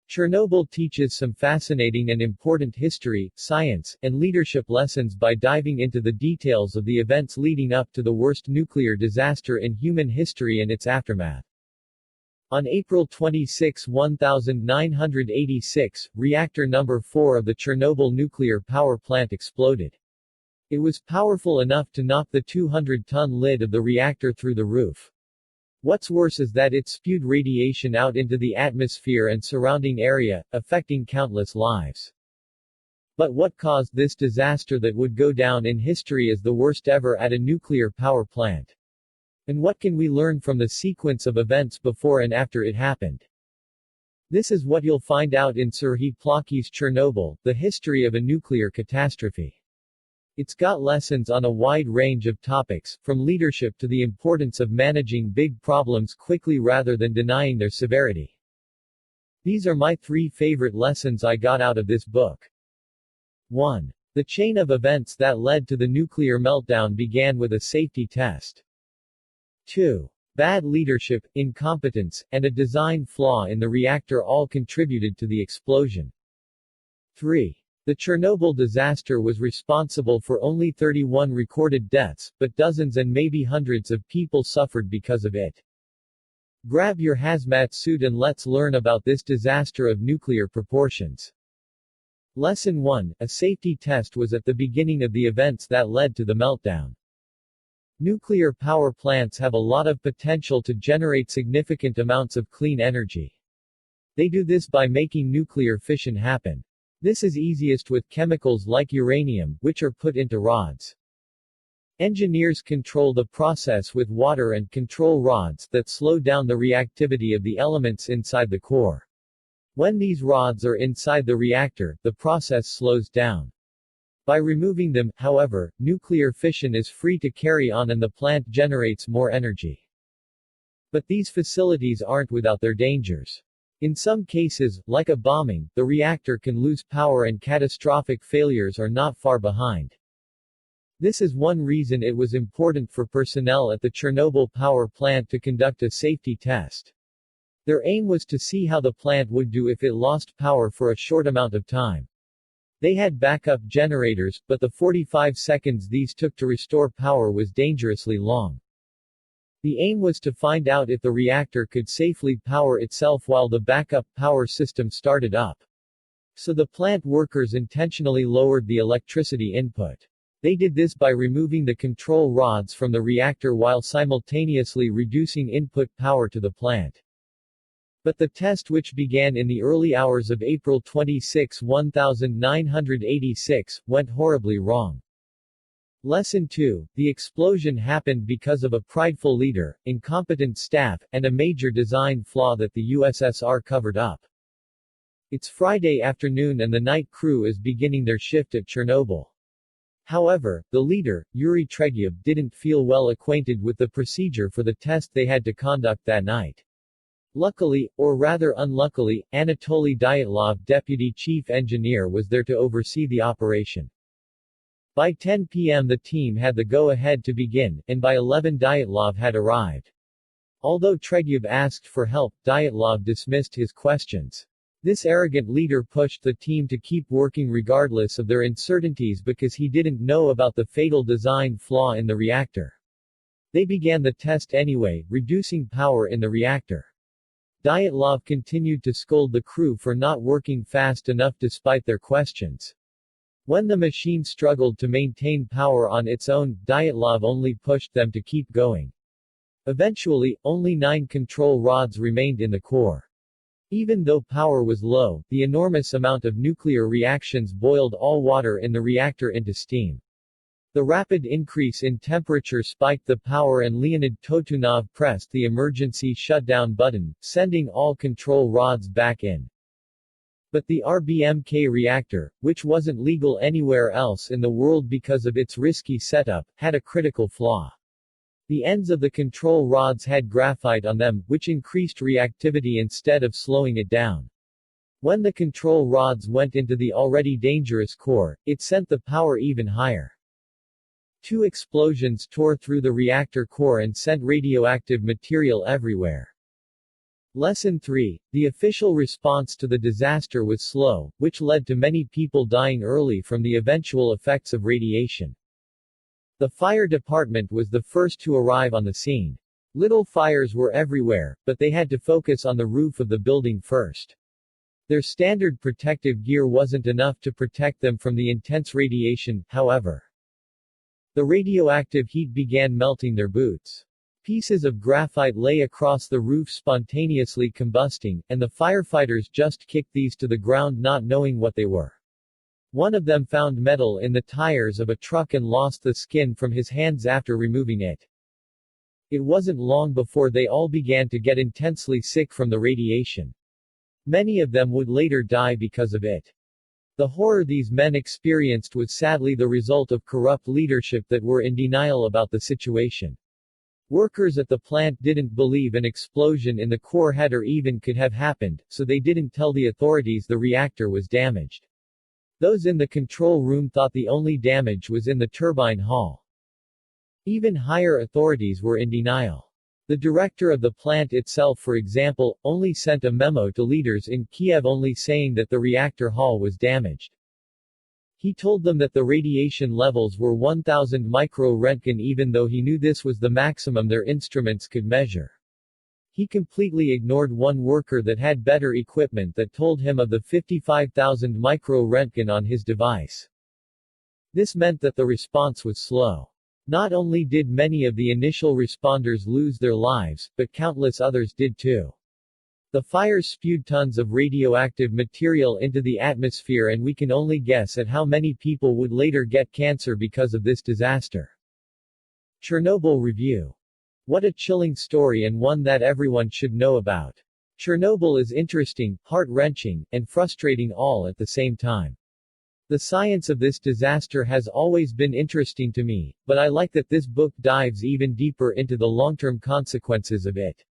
Chernobyl teaches some fascinating and important history, science, and leadership lessons by diving into the details of the events leading up to the worst nuclear disaster in human history and its aftermath. On April 26, 1986, reactor number 4 of the Chernobyl nuclear power plant exploded. It was powerful enough to knock the 200-ton lid of the reactor through the roof. What's worse is that it spewed radiation out into the atmosphere and surrounding area, affecting countless lives. But what caused this disaster that would go down in history as the worst ever at a nuclear power plant? And what can we learn from the sequence of events before and after it happened? This is what you'll find out in Serhii Plokhy's Chernobyl, the history of a nuclear catastrophe. It's got lessons on a wide range of topics, from leadership to the importance of managing big problems quickly rather than denying their severity. These are my 3 favorite lessons I got out of this book. 1. The chain of events that led to the nuclear meltdown began with a safety test. 2. Bad leadership, incompetence, and a design flaw in the reactor all contributed to the explosion. 3. The Chernobyl disaster was responsible for only 31 recorded deaths, but dozens and maybe hundreds of people suffered because of it. Grab your hazmat suit and let's learn about this disaster of nuclear proportions. Lesson 1. A safety test was at the beginning of the events that led to the meltdown. Nuclear power plants have a lot of potential to generate significant amounts of clean energy. They do this by making nuclear fission happen. This is easiest with chemicals like uranium, which are put into rods. Engineers control the process with water and control rods that slow down the reactivity of the elements inside the core. When these rods are inside the reactor, the process slows down. By removing them, however, nuclear fission is free to carry on and the plant generates more energy. But these facilities aren't without their dangers. In some cases, like a bombing, the reactor can lose power and catastrophic failures are not far behind. This is one reason it was important for personnel at the Chernobyl power plant to conduct a safety test. Their aim was to see how the plant would do if it lost power for a short amount of time. They had backup generators, but the 45 seconds these took to restore power was dangerously long. The aim was to find out if the reactor could safely power itself while the backup power system started up. So the plant workers intentionally lowered the electricity input. They did this by removing the control rods from the reactor while simultaneously reducing input power to the plant. But the test, which began in the early hours of April 26, 1986, went horribly wrong. Lesson 2. The explosion happened because of a prideful leader, incompetent staff, and a major design flaw that the USSR covered up. It's Friday afternoon and the night crew is beginning their shift at Chernobyl. However, the leader, Yuri Treguev, didn't feel well acquainted with the procedure for the test they had to conduct that night. Luckily, or rather unluckily, Anatoly Dyatlov, deputy chief engineer, was there to oversee the operation. By 10 p.m. the team had the go-ahead to begin, and by 11 Dyatlov had arrived. Although Treguev asked for help, Dyatlov dismissed his questions. This arrogant leader pushed the team to keep working regardless of their uncertainties because he didn't know about the fatal design flaw in the reactor. They began the test anyway, reducing power in the reactor. Dyatlov continued to scold the crew for not working fast enough despite their questions. When the machine struggled to maintain power on its own, Dyatlov only pushed them to keep going. Eventually, only 9 control rods remained in the core. Even though power was low, the enormous amount of nuclear reactions boiled all water in the reactor into steam. The rapid increase in temperature spiked the power and Leonid Totunov pressed the emergency shutdown button, sending all control rods back in. But the RBMK reactor, which wasn't legal anywhere else in the world because of its risky setup, had a critical flaw. The ends of the control rods had graphite on them, which increased reactivity instead of slowing it down. When the control rods went into the already dangerous core, it sent the power even higher. Two explosions tore through the reactor core and sent radioactive material everywhere. Lesson 3. The official response to the disaster was slow, which led to many people dying early from the eventual effects of radiation. The fire department was the first to arrive on the scene. Little fires were everywhere, but they had to focus on the roof of the building first. Their standard protective gear wasn't enough to protect them from the intense radiation, however. The radioactive heat began melting their boots. Pieces of graphite lay across the roof spontaneously combusting, and the firefighters just kicked these to the ground not knowing what they were. One of them found metal in the tires of a truck and lost the skin from his hands after removing it. It wasn't long before they all began to get intensely sick from the radiation. Many of them would later die because of it. The horror these men experienced was sadly the result of corrupt leadership that were in denial about the situation. Workers at the plant didn't believe an explosion in the core had or even could have happened, so they didn't tell the authorities the reactor was damaged. Those in the control room thought the only damage was in the turbine hall. Even higher authorities were in denial. The director of the plant itself, for example, only sent a memo to leaders in Kiev only saying that the reactor hall was damaged. He told them that the radiation levels were 1000 micro-Roentgen even though he knew this was the maximum their instruments could measure. He completely ignored one worker that had better equipment that told him of the 55,000 micro-Roentgen on his device. This meant that the response was slow. Not only did many of the initial responders lose their lives, but countless others did too. The fires spewed tons of radioactive material into the atmosphere, and we can only guess at how many people would later get cancer because of this disaster. Chernobyl Review. What a chilling story, and one that everyone should know about. Chernobyl is interesting, heart-wrenching, and frustrating all at the same time. The science of this disaster has always been interesting to me, but I like that this book dives even deeper into the long-term consequences of it.